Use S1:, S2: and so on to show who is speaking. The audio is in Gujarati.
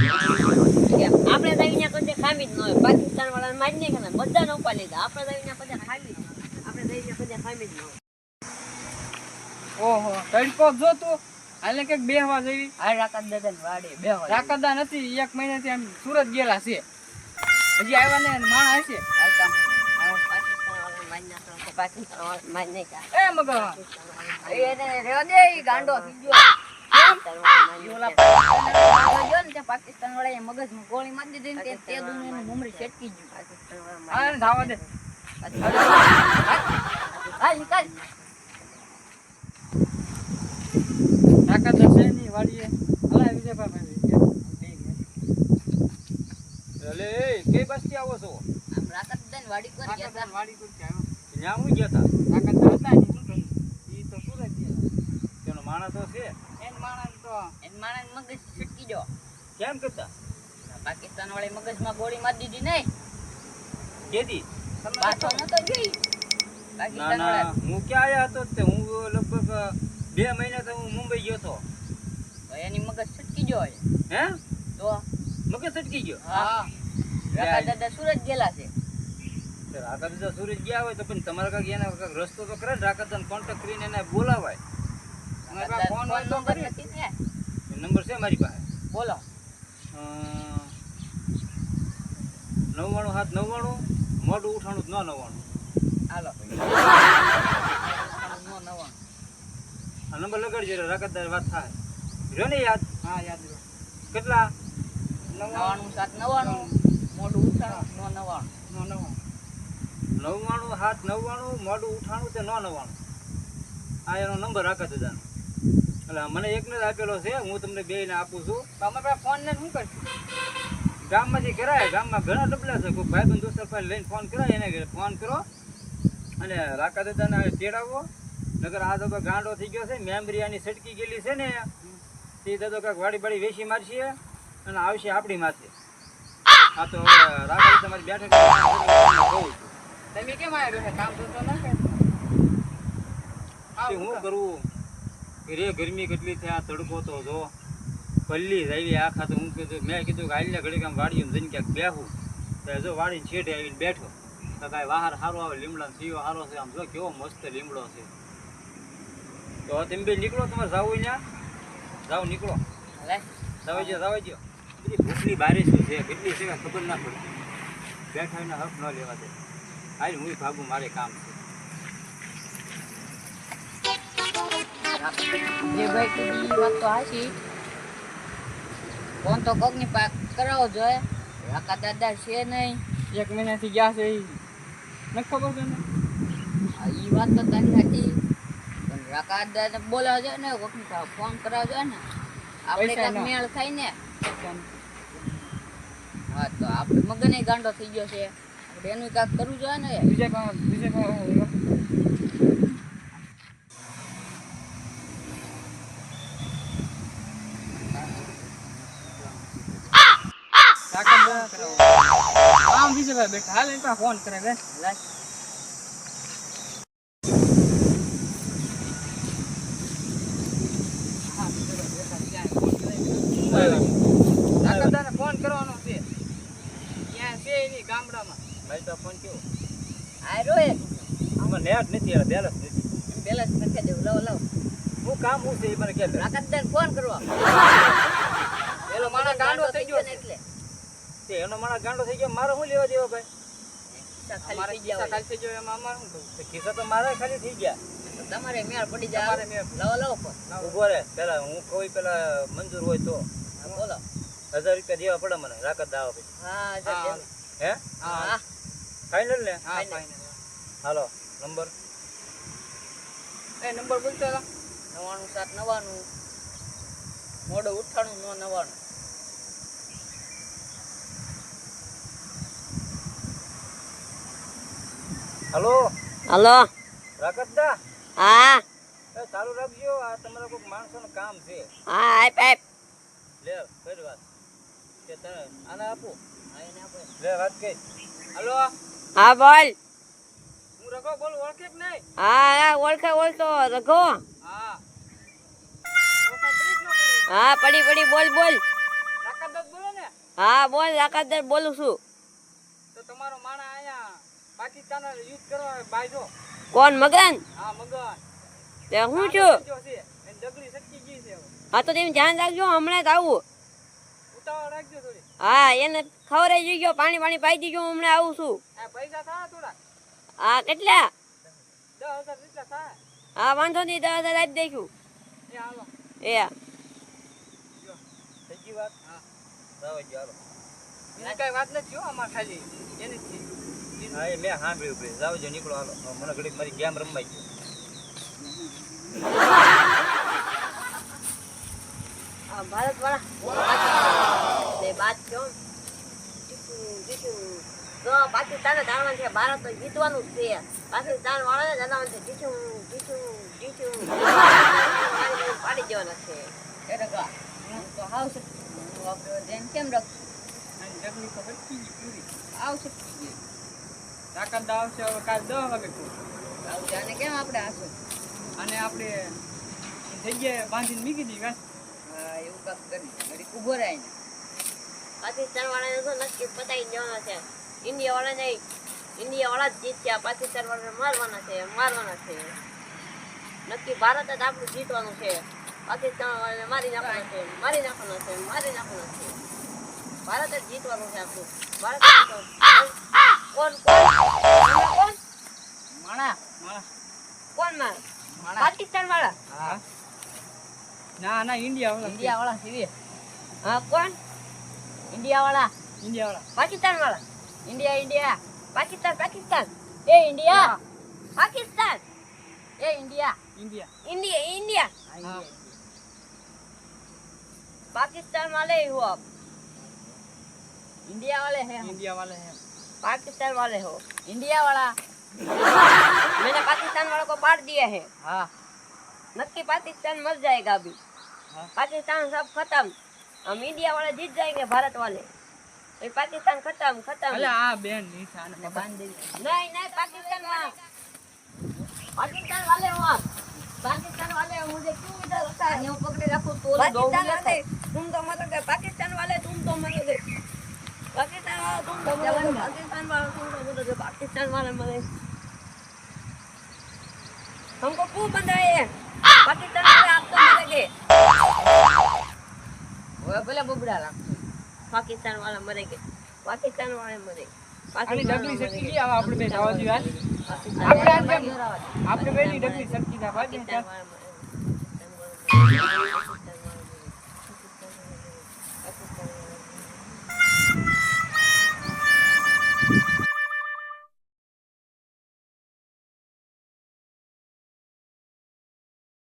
S1: આપણે દઈને કોઈ ખામી જ ન હોય. પાકિસ્તાન વાળાને મારી નહીં કે બધાને ઉપા લીધા. આપણે દઈને કોઈ ખામી જ ન હોય. આપણે દઈને કોઈ ખામી જ ન હોય.
S2: ઓહો તડકો જો તું હાલે કે બેહવા જેવી.
S1: આ રાકાત દાદા ની વાડી બેહવા.
S2: રાકદા નથી 1 મહિનાથી આમ સુરત ગયેલા છે. હજી આવ્યા ને માણ હશે.
S1: હાલ કામ પાકિસ્તાન વાળાને મારી નાખો તો પાકિસ્તાન વાળા મારી નહીં કા.
S2: એ મગર
S1: એને રેવા દે ઈ ગાંડો થઈ ગયો. પાકિસ્તાન વાળા મગજમાં ગોળી મારી દીધી ને તે દુનિયાનું મમરી છટકી ગયું.
S2: આ ધાવા દે.
S1: હાલ નીકળ.
S2: રાકદા છે ની વાડીએ હલા વિજય ભાઈ.
S3: એટલે એ કઈ બસ્તી આવો છો?
S1: આમ રાકાત દાદાની વાડી પર ગયા હતા.
S2: વાડી પર આવ્યો.
S3: ત્યાં હું ગયા તા?
S2: રાકદા હતા ની શું કરી? ઈ તો સુરત ગયેલા.
S3: તેનો માણસ તો છે.
S2: એન માણસ તો
S1: એન માણસ મગજ છટકી ગયો.
S3: કેમ કરતા?
S1: પાકિસ્તાન વાળા મગજમાં ગોળી મારી દીધી નહીં.
S3: કેદી?
S1: પાછો નતો જોઈ.
S3: ના
S1: પાકિસ્તાન
S3: ના
S1: વાળા
S3: હું ક્યાં આયા હતો તે હું લગભગ 2 મહિના તો હું મુંબઈ ગયો તો.
S1: તો એની મગજ છટકી ગયો હોય.
S3: હે?
S1: તો
S3: મગજ સટકી ગયો.
S1: હા રાકાત દાદા સુરત ગયેલા છે.
S3: રાકાત દાદા સુરત ગયા હોય તો પણ તમારે કાંઈક એના કાંઈક રસ્તો તો કરે ને. રાકાત દાદાને કોન્ટેક્ટ કરીને એને બોલાવાય.
S2: અમારા પાસે ફોન હોય તો
S1: નંબર
S2: કરીએ.
S1: નથી ને.
S3: નંબર છે મારી પાસે.
S1: બોલો
S3: 99 મોઢું ઉઠાણું ન 99.
S1: હાલો
S3: આ નંબર લગાડજો એટલે રાકાત દાદા વાત થાય. રહ્યો ને યાદ?
S2: હા યાદ રહ્યો.
S3: કેટલા?
S1: 99 799 મોઢું ઉઠાણું 99.
S3: 99 799 મોઢું ઉઠાણું તે 99. આ એનો નંબર રાકાત દાદાનો. એટલે મને એકને જ આપેલો છે. હું તમને બેયને આપું છું.
S2: તો અમે પાસે ફોન ને શું કરશું?
S3: ગામમાંથી કરાય. ગામમાં ઘણા ડબલા છે. કોઈ ભાઈબંધ દોસ્તર પાસે લઈને ફોન કરાય. એને ફોન કરો અને રાકાત દાદાને તેડાવો. નગર આ તો ગાંડો થઈ ગયો છે. મેમરી આની સટકી ગયેલી છે ને તે દાદો કાંઈક વાડી બાડી વેચી મારશે અને આવશે આપણી માથે. આ તો હવે રાકાત તમારી બેઠક કહું છું.
S2: તમે કેમ આવ્યા છે? કામ તો ના કરે.
S3: તે હું કરું? રે ગરમી કેટલી થયા. તડકો તો જો પલ્લી જ આવી આખા. તો હું કીધું મેં કીધું કે હાલને ઘડી કામ વાડીને જઈને ક્યાંક બેહું. તો જો વાડીને છેડે આવીને બેઠો તો કાંઈ બહાર સારો આવે. લીમડાનો સીવો સારો છે. આમ જો કેવો મસ્ત લીમડો છે. તો તમે બે નીકળો. તમારે જાવું ત્યાં જાઓ નીકળો. જાવજો. બધી ભૂખની બારી શું છે કેટલી છે ખબર ના પડે. બેઠા એના હક ન લેવા દે. હાલ હું ભાગું મારે કામ છે.
S1: જે ભાઈ કીધી વાત તો હાચી. ફોન તો કોકની પાક કરાવો જોઈએ. રાકાત દાદા છે નહીં.
S2: 1 મહિનાથી ગયા છે ઈ ન ખબર તને?
S1: ઈ વાત તો તારી સાચી. પણ રાકાત દાદા બોલાવો જોઈએ ને કોકની પાસે ફોન કરાવો જોઈએ ને. આપણે
S2: પૈસા
S1: કાંઈક
S2: ના.
S1: મેળ થાય ને. હા તો આપણે મગને ગાંડો થઈ ગયો છે. આપણે એનું કાંઈક કરવું જોઈએ ને.
S2: વિજય આમ વિજયભાઈ બેઠા હાલ એની પાસે ફોન કરે બે. રાકદાને ફોન કરવાનો છે. ક્યાં છે એની ગામડામાં?
S3: ભાઈ તો ફોન કેવો?
S1: આ રોય
S3: આમાં નેટ નથી. યાર બેલેન્સ નથી.
S1: બેલેન્સ નાખી દેવું. લાવો
S3: હું કામ હું છે એ મને કે
S1: રાકાત દાદાને ફોન કરવા.
S2: પેલો માણસ ગાંડો થઈ ગયો છે.
S1: એટલે
S3: તે એનો માણસ ગાંડો થઈ ગયો. મારો શું લેવા દેવો ભાઈ?
S2: અમારે
S1: ખાલી થઈ ગયા
S2: ખિસ્સા ખાલી થઈ ગયો એમાં અમારે શું કરવું?
S3: તે ખિસ્સા તો મારા ખાલી થઈ ગયા.
S1: હોય. તમારે મેળ પડી જાય.
S2: તમારે મેળ.
S1: લાવો ફોન.
S3: ઉભો રે. પેલા હું કોઈ પેલા મંજૂર હોય તો
S1: હા, બોલો.
S3: 1000 રૂપિયા દેવા પડે મને. રાકત દાવા પછી.
S1: હા
S2: હા.
S3: હે
S2: હા
S3: ફાઇનલ ને?
S2: હા ફાઇનલ.
S3: હાલો નંબર
S2: એ નંબર બોલતો હતો.
S1: 99 799 મોઢું ઉઠાણું 99.
S3: Hello
S1: hello.
S3: રાકત દા.
S1: હા
S3: એ ચાલુ રાખજો. આ તમારા કોઈક માણસોનું કામ છે.
S1: હા આપ
S3: લે ફરી વાત કે તને આને આપો.
S1: હા એને આપણે.
S3: લે વાત કઈ.
S2: હાલો
S1: હા બોલ.
S2: હું રઘો બોલ ઓળખે કે નહીં?
S1: હા ઓળખો રઘો.
S2: હા ઓળખાણ પડી કે ન પડી?
S1: હા પડી બોલ
S2: રાકત દત્ત બોલે ને?
S1: હા બોલ લાકાતદાર બોલું છું.
S2: તો તમારો માણા અહીંયા પાકિસ્તાન યુદ્ધ કરવા બાયજો.
S1: કોણ મગન?
S2: હા મગન.
S1: તે હું છું?
S2: જો છે એની ડગલી સટકી ગઈ છે હવે.
S1: હા તો તમે ધ્યાન રાખજો, હમણાં જ આવું.
S2: ઉતાવળ રાખજો થોડી.
S1: હા એને ખવડાવી દીજો, પાણી પાણી પાઈ દીજો, હું હમણાં આવું છું.
S2: આ પૈસા થાય થોડા.
S1: હા કેટલા?
S2: 10,000 જેટલા થાય.
S1: હા વાંધો નહીં, 10,000 આપી દઈશું.
S2: એ હાલો.
S1: એ હા.
S2: જો
S3: સચ્ચી વાત
S2: હા.
S3: જાવ જ હાલો.
S2: બીજી કાંઈ વાત નથી હો અમાર ખાલી એની જ છે.
S3: હા એ મેં સાંભળ્યું ભાઈ જાવ જો નીકળો હાલો. મને ઘડીક મારી ગેમ રમવાઈ ગઈ.
S1: આ ભારત વાળા તે બાત છો તો પાકિસ્તાને જાણવાનું છે, ભારત તો જીતવાનું જ છે. પાકિસ્તાન વાળાને જાણવાનું છે, જીતું જીતું જીતું પાડી દેવાના છે.
S4: તો આવશે આપણે ધ્યાન કેમ રાખશું?
S2: અને ડગલી તો સટકી ગઈ પૂરી.
S4: આવશે
S2: તાકાત આવશે હવે કાલ 10 વાગે પૂરું.
S4: આવશે અને કેમ આપણે આશું?
S2: અને આપણે જગ્યાએ બાંધીને મૂકી દઈએ બસ.
S4: હા એવું કાંક કરી ઘડીક ઊભો રહે ને.
S1: પાકિસ્તાન વાળાને તો નક્કી પતાવી દેવાના છે. ઇન્ડિયા વાળા નહીં, ઇન્ડિયા વાળા જ જીત્યા, પાકિસ્તાન વાળાને મારવાના છે, મારવાના છે. નક્કી ભારત જ આપણું જીતવાનું છે. પાકિસ્તાન વાળાને મારી નાખવાના છે, મારી નાખવાના છે, મારી નાખવાના છે. ભારત જ જીતવાનું છે આપણું. ભારત જ જીતવાનું. કોણ કોણ કોણ
S4: માણા
S2: માણસ.
S1: કોણ માર?
S4: માણા
S1: પાકિસ્તાન વાળા?
S2: હા. ના ના ઇન્ડિયા વાળા.
S4: ઇન્ડિયા વાળા સીવી
S1: હા કોણ?
S4: ઇન્ડિયા વાળા
S2: ઇન્ડિયા વાળા.
S1: પાકિસ્તાન વાળા?
S4: ઇન્ડિયા ઇન્ડિયા
S1: પાકિસ્તાન પાકિસ્તાન
S4: એ ઇન્ડિયા
S1: પાકિસ્તાન
S4: એ ઇન્ડિયા
S2: ઇન્ડિયા.
S1: इंडिया इंडिया
S2: હા.
S1: पाकिस्तान वाले ही हो आप,
S4: इंडिया वाले हैं हम।
S2: ઇન્ડિયા વાળા હે.
S1: पाकिस्तान वाले हो।
S4: इंडिया वाला
S1: मैंने पाकिस्तान वालों को बांट दिया है,
S4: हाँ
S1: नक्की पाकिस्तान मर जाएगा अभी।
S2: हाँ।
S1: पाकिस्तान सब खत्म, हम इंडिया वाले जीत जाएंगे, भारत वाले। ये पाकिस्तान खत्म खत्म।
S2: અલે આ બેન નિશાન
S4: ने बांध दी
S1: नहीं नहीं पाकिस्तान वहाँ, पाकिस्तान वाले हो आप, पाकिस्तान वाले हो। मुझे क्यों इधर रखा है?
S4: वो पकड़े रखो तो
S1: पाकिस्तान वाले तुम तो मरोगे, पाकिस्तान वाले तुम तो मरोगे, पाकिस्तान वाले तुम तो मरोगे, पाकिस्तान वाले तुम तो मरोगे, पाकिस्तान वाले मरे। हमको क्यों बनाए हैं? पाकिस्तान वाले आप तो मरेंगे,
S4: वो भले बुबड़ा रख
S1: पाकिस्तान वाले मरेंगे, पाकिस्तान वाले मरेंगे,
S2: આની
S1: पाकिस्तान
S2: ડગલી
S1: वाले
S2: સટકી
S1: मरेंगे,
S2: ગઈ હવે આપણે બે જવા દઈએ હાલ.
S1: पाकिस्तान
S2: આપણે
S1: वाले
S2: આમ કેમ? આપણે બેની ડગલી સટકી જાય ભાઈ.
S1: पाकिस्तान वाले मरेंगे।